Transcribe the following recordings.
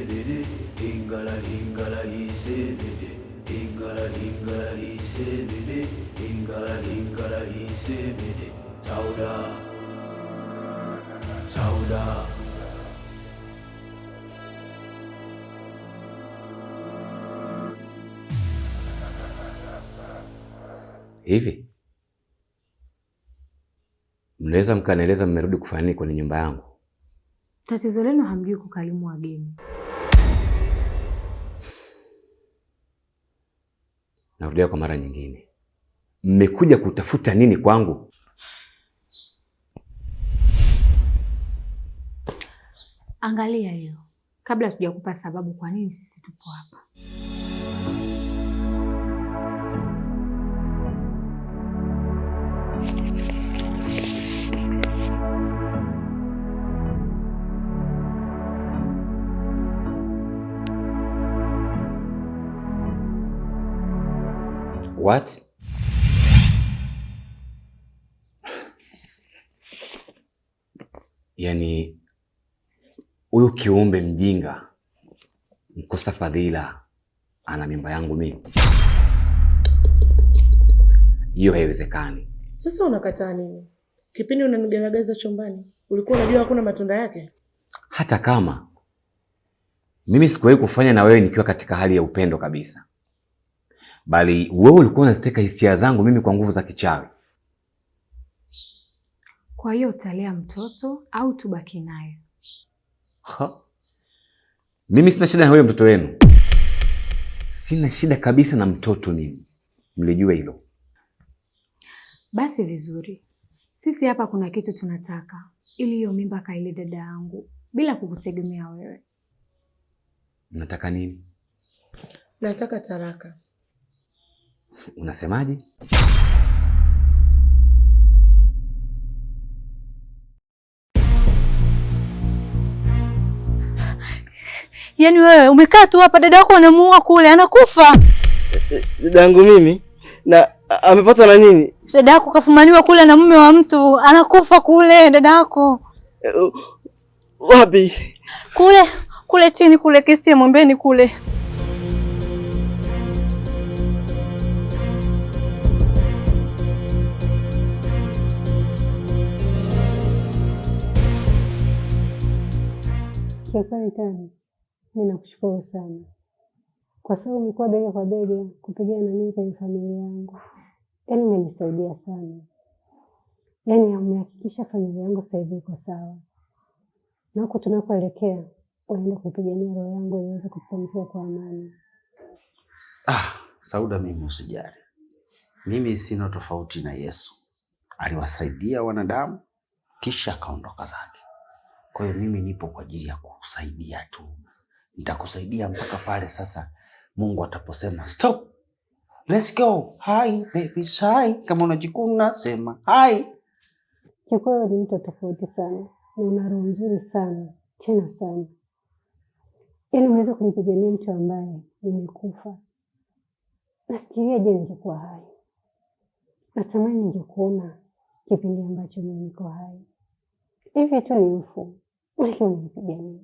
isebede, ingala ingala isebede, ingala ingala isebede, ingala ingala isebede. Sauda, Sauda. Hivi mnaweza mkanieleza mmerudi kufanya nini kwenye nyumba yangu? Tatizo lenu hamjui kukalimu wageni. Narudia kwa mara nyingine, mmekuja kutafuta nini kwangu? Angalia hiyo kabla tujakupa sababu kwa nini sisi tupo hapa. What? Yaani huyu kiumbe mjinga mkosa fadhila ana mimba yangu mimi? Hiyo haiwezekani. Sasa unakataa nini? Kipindi unanigaragaza chumbani, ulikuwa unajua hakuna matunda yake? Hata kama mimi sikuwahi kufanya na wewe nikiwa katika hali ya upendo kabisa, bali wewe ulikuwa unaziteka hisia zangu mimi kwa nguvu za kichawi. Kwa hiyo utalea mtoto au tubaki naye? Mimi sina shida na huyo mtoto wenu. Sina shida kabisa na mtoto mimi. Mlijua hilo. Basi vizuri. Sisi hapa kuna kitu tunataka ili hiyo mimba kaile dada yangu bila kukutegemea wewe. Unataka nini? Nataka taraka. Unasemaje? Yaani wewe umekaa tu hapa, dada yako anamuua kule, anakufa. Dada yangu mimi na amepata na nini? Dada yako kafumaniwa kule na mume wa mtu, anakufa kule dada yako. Wapi? Kule chini kule, kesi ya Mwombeni kule. Shukrani tani. Mimi nakushukuru sana kwa sababu umekuwa bega kwa bega kupigana na mimi kwenye familia yangu. Yaani umenisaidia sana. Yaani umehakikisha familia yangu sasa hivi iko sawa. Na huko tunakoelekea unaenda kupigania roho yangu iweze kupumzika kwa amani. Sauda, mimi usijali. Mimi sina tofauti na Yesu. Aliwasaidia wanadamu kisha akaondoka zake. Kwa hiyo mimi nipo kwa ajili ya kusaidia tu. Nitakusaidia mpaka pale sasa Mungu ataposema stop. Let's go. Hi baby shy. Kama unajikuna sema hi. Kikweli ni mtu tofauti sana. Na una roho nzuri sana. Tena sana. Yaani unaweza kunipigania mtu ambaye nimekufa. Nafikiria je ningekuwa hai. Natamani ningekuona kipindi ambacho mimi niko hai. Hivi tu ni mfu. Lakini unipigania.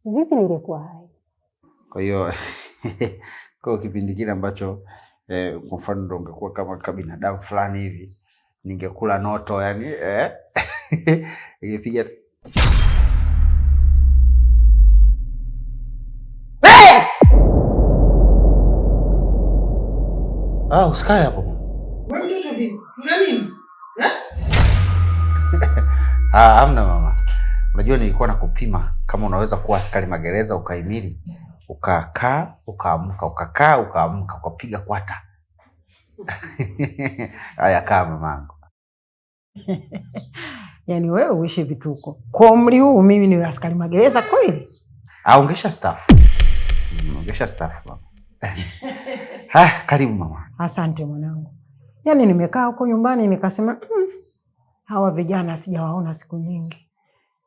Vipi ningekuwa hai? Kwa hiyo kwa kipindi kile ambacho kwa mfano ndo ungekuwa kama binadamu fulani hivi, ningekula noto yani ingepiga usikae hapo. Wewe mtoto vipi? Una nini? Hamna mama. Unajua nilikuwa nakupima kama unaweza kuwa askari magereza ukaimili, ukakaa, ukaamka, ukakaa, ukaamka, ukapiga kwata. Haya kaa mamangu. Yaani wewe uishi vituko. Kwa umri huu mimi ni askari magereza kweli? Ungesha staff. Ungesha staff mama. Karibu mama. Asante mwanangu. Yaani nimekaa huko nyumbani nikasema hawa vijana sijawaona siku nyingi.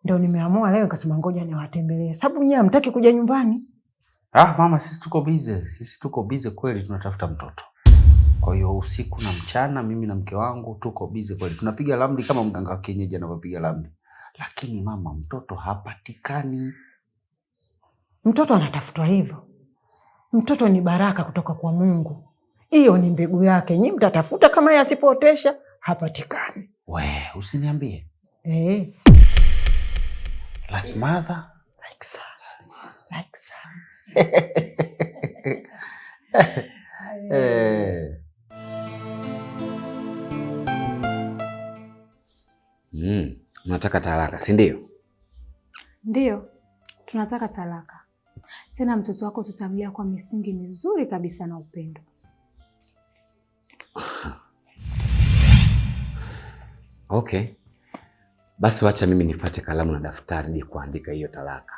Ndio nimeamua leo nikasema ngoja niwatembelee. Sababu nyinyi hamtaki kuja nyumbani. Mama, sisi tuko busy. Sisi tuko busy kweli, tunatafuta mtoto. Kwa hiyo usiku na mchana mimi na mke wangu tuko busy kweli. Tunapiga ramli kama mganga wa kienyeji anavyopiga ramli. Lakini mama, mtoto hapatikani. Mtoto anatafutwa hivyo. Mtoto ni baraka kutoka kwa Mungu. Hiyo ni mbegu yake. Nyinyi mtatafuta, kama yeye asipootesha hapatikani. Usiniambie. Like mother, like son. Like son. Unataka talaka, si ndio? Ndio, tunataka talaka. Tena mtoto wako tutamlea kwa misingi mizuri kabisa na upendo. Okay. Basi wacha mimi nifuate kalamu na daftari ni kuandika hiyo talaka.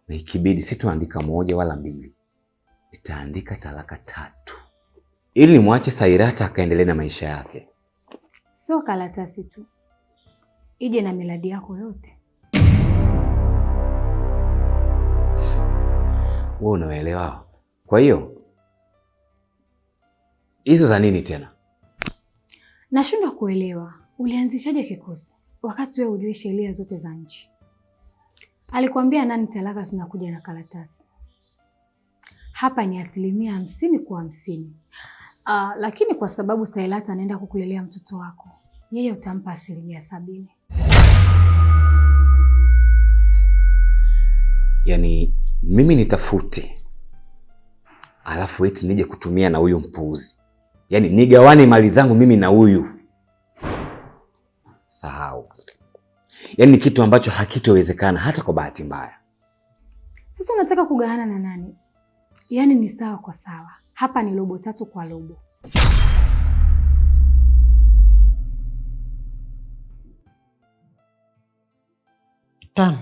Na ikibidi sitoandika 1 wala 2. Nitaandika talaka 3. Ili nimwache Sairata akaendelee na maisha yake. Sio karatasi tu. Ije na miladi yako yote. Wewe unaelewa? Kwa hiyo hizo za nini tena? Nashindwa kuelewa. Ulianzishaje kikosi wakati wewe hujui sheria zote za nchi? Alikwambia nani talaka zinakuja na karatasi? Hapa ni 50% kwa 50. Lakini kwa sababu Sailata anaenda kukulelea mtoto wako, yeye utampa 70%. Yaani mimi nitafute, alafu eti nije kutumia na huyu mpuuzi. Yaani nigawane mali zangu mimi na huyu. Sahau. Yaani kitu ambacho hakitowezekana hata kwa bahati mbaya. Sasa unataka kugawana na nani? Yaani ni sawa kwa sawa. Hapa ni 3 kwa 3. Tano.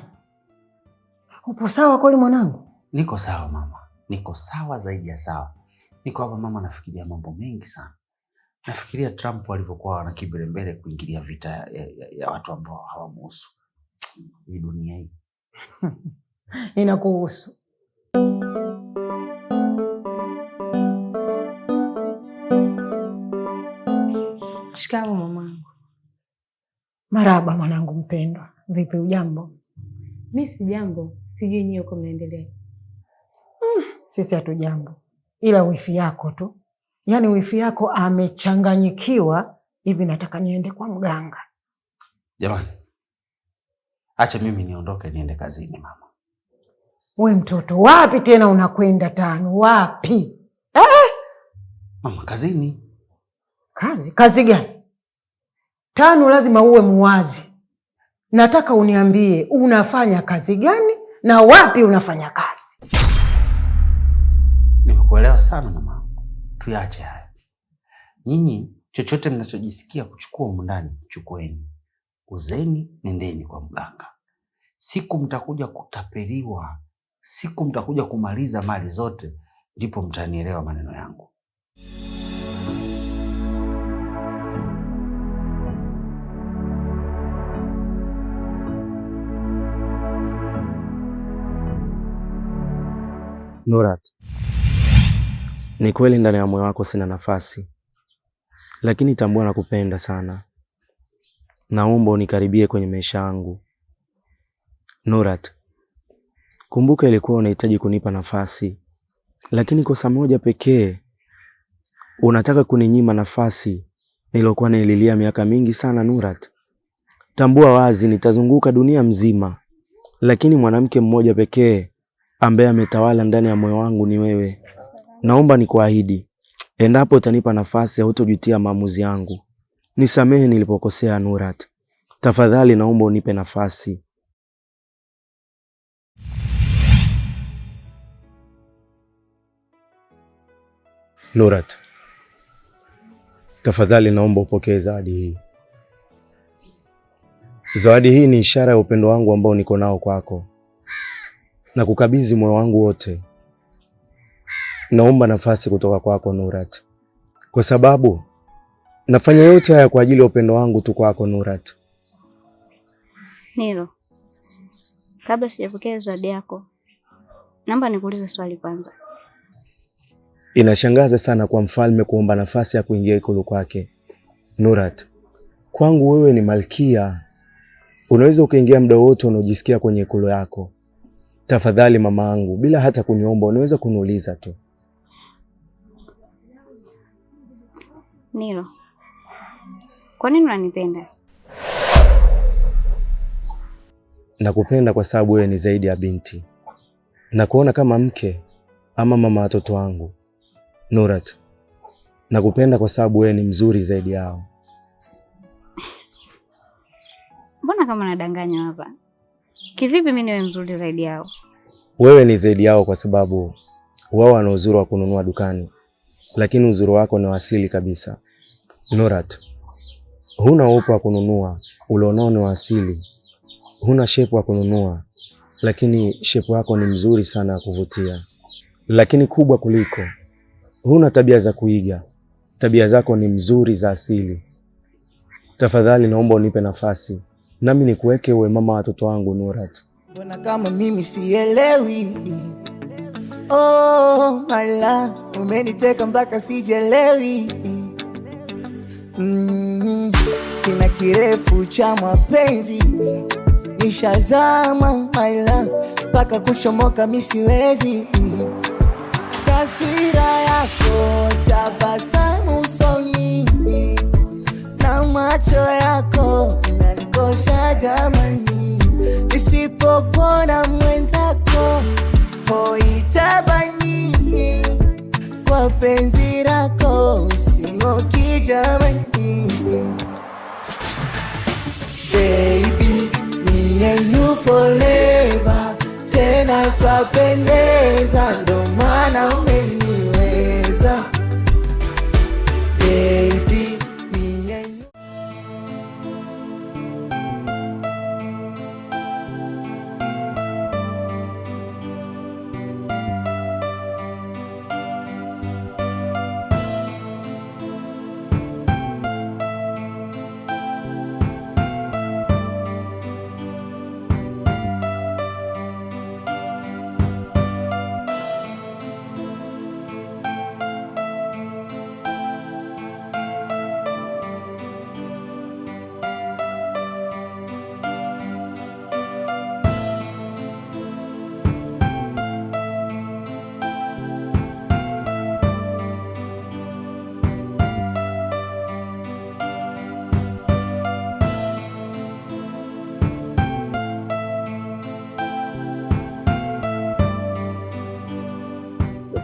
Upo sawa kweli mwanangu? Niko sawa mama. Niko sawa zaidi ya sawa. Niko hapa mama, nafikiria mambo mengi sana. Nafikiria Trump alivyokuwa anakimbia mbele kuingilia vita ya watu ambao hawamuhusu. Hii dunia hii. Inakuhusu. Shikamoo mamangu. Marahaba mwanangu mpendwa. Vipi ujambo? Mimi si jambo, sijui nyinyi uko mnaendelea. Sisi hatujambo. Ila wifi yako tu. Yaani wifi yako amechanganyikiwa hivi, nataka niende kwa mganga. Jamani, acha mimi niondoke niende kazini mama. We mtoto, wapi tena unakwenda Tano? Wapi? Mama, kazini. Kazi gani? Tano, lazima uwe muwazi. Nataka uniambie unafanya kazi gani na wapi unafanya kazi. Nimekuelewa sana mama. Tuache haya. Nyinyi chochote mnachojisikia kuchukua humu ndani, chukueni. Uzeni, nendeni kwa mganga. Siku mtakuja kutapeliwa, siku mtakuja kumaliza mali zote, ndipo mtanielewa maneno yangu. Nurat, ni kweli ndani ya moyo wako sina nafasi, lakini tambua nakupenda sana. Naomba unikaribie kwenye maisha yangu. Nurat, kumbuka ilikuwa unahitaji kunipa nafasi, lakini kosa moja pekee, unataka kuninyima nafasi nilokuwa naililia miaka mingi sana. Nurat, tambua wazi nitazunguka dunia mzima, lakini mwanamke mmoja pekee ambaye ametawala ndani ya moyo wangu ni wewe. Naomba nikuahidi, endapo utanipa nafasi hautojutia maamuzi yangu. Nisamehe nilipokosea Nurat. Tafadhali naomba unipe nafasi. Nurat, tafadhali naomba upokee zawadi hii. Zawadi hii ni ishara ya upendo wangu ambao niko nao kwako, na kukabidhi moyo wangu wote. Naomba nafasi kutoka kwako Nurat, kwa sababu nafanya yote haya kwa ajili ya upendo wangu tu kwako Nurat. Nilo, kabla sijapokea zawadi yako, naomba nikuulize swali kwanza. Inashangaza sana kwa mfalme kuomba nafasi ya kuingia ikulu kwake. Nurat, kwangu wewe ni malkia. Unaweza ukaingia muda wote unaojisikia kwenye ikulu yako. Tafadhali mama yangu, bila hata kuniomba unaweza kuniuliza tu. Nilo, kwa nini unanipenda? Nakupenda kwa sababu wewe ni zaidi ya binti. Nakuona kama mke ama mama watoto wangu. Nurat, nakupenda kwa sababu wewe ni mzuri zaidi yao. Mbona kama nadanganya hapa? Kivipi mimi niwe mzuri zaidi yao? Wewe ni zaidi yao kwa sababu wao wana uzuri wa kununua dukani, lakini uzuri wako ni asili kabisa. Nurat, huna upo wa kununua, ulionao ni asili. Huna shepu wa kununua, lakini shepu yako ni mzuri sana ya kuvutia. Lakini kubwa kuliko, huna tabia za kuiga. Tabia zako ni mzuri za asili. Tafadhali naomba unipe nafasi nami nikuweke uwe mama watoto wangu Nurat. Mbona kama mimi sielewi? Oh my love, umeniteka mpaka sijelewi. Kina kirefu cha mapenzi nishazama my love, mpaka kuchomoka mimi siwezi. Taswira yako, tabasamu usoni na macho yako nanikosha jamani, nisipopona mwenzako hoitabani kwa penzi lako sing'oki jamani. Baby, me and you forever, tena twapendeza, ndo maana umeniweza. Baby, me and you.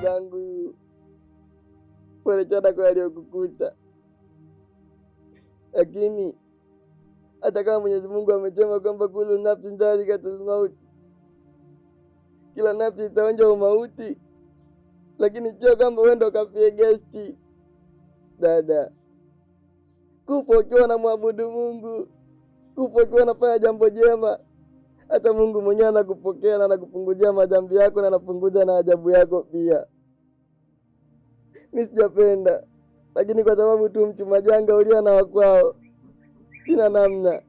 Zangu pole sana kwa yaliyokukuta, lakini hata kama Mwenyezi Mungu amesema kwamba kullu nafsin dha'iqatul maut, kila nafsi itaonja umauti, lakini sio kwamba wewe ndo kafie gesti. Dada, kufa ukiwa unamwabudu Mungu, kufa ukiwa unafanya jambo jema, hata Mungu mwenyewe anakupokea na anakupunguzia madhambi yako na anapunguza na ajabu yako pia. Mimi sijapenda, lakini kwa sababu tu mchuma janga ulia na wakwao, sina namna.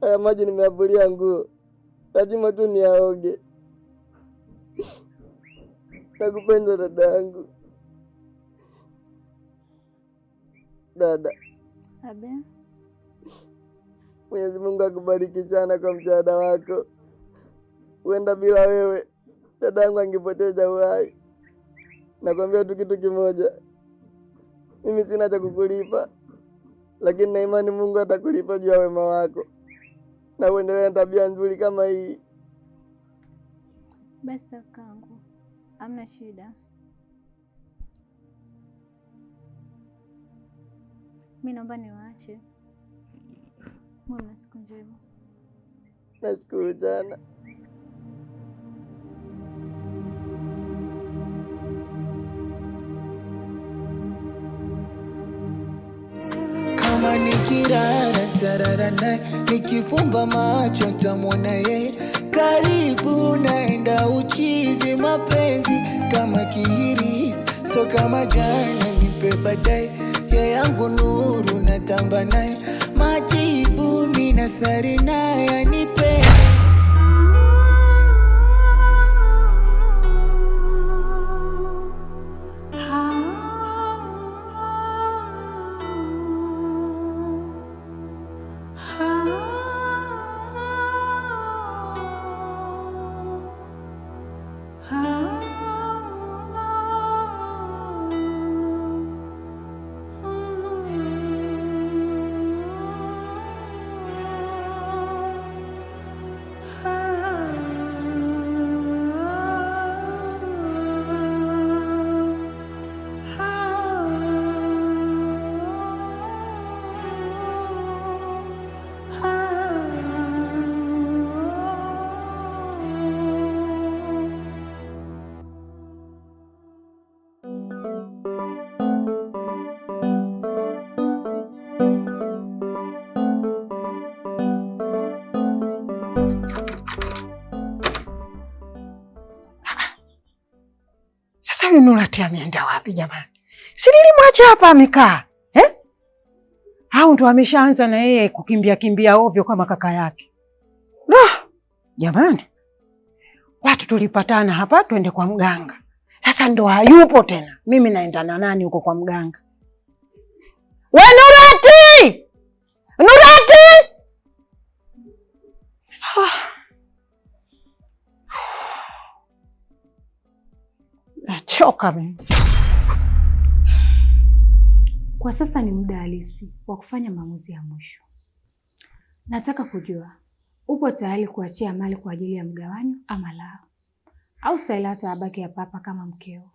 Haya maji nimeavulia nguo, lazima tu niaoge. Nakupenda dada yangu. Dada. Abe. Mwenyezi Mungu akubariki sana kwa msaada wako. Uenda bila wewe dadangu angepoteza uhai. Nakwambia tu kitu kimoja, mimi sina cha kukulipa, lakini na imani Mungu atakulipa juu ya wema wako, na uendelee na tabia nzuri kama hii. Basi kakaangu, hamna shida. Mimi naomba niwaache. Muwe na siku njema. Nashukuru sana. Kama nikirara tarara naye, nikifumba macho tamwona yeye, karibu naenda uchizi mapenzi kama kihirizi, so kama jana nipe baadaye, ya yangu nuru natamba naye, majibu mina sari naye nipe. Sasa huyu Nurati ameenda wapi jamani? Si nilimwacha hapa amekaa eh? Au ndo ameshaanza na yeye kukimbia kimbia ovyo kama kaka yake? Jamani, watu tulipatana hapa twende kwa mganga, sasa ndo hayupo tena. Mimi naenda na nani huko kwa mganga? We Nurati! Nurati! Nachoka mimi. Kwa sasa ni muda halisi wa kufanya maamuzi ya mwisho. Nataka kujua, upo tayari kuachia mali kwa ajili ya mgawanyo ama la? Au Sailata abaki ya papa kama mkeo?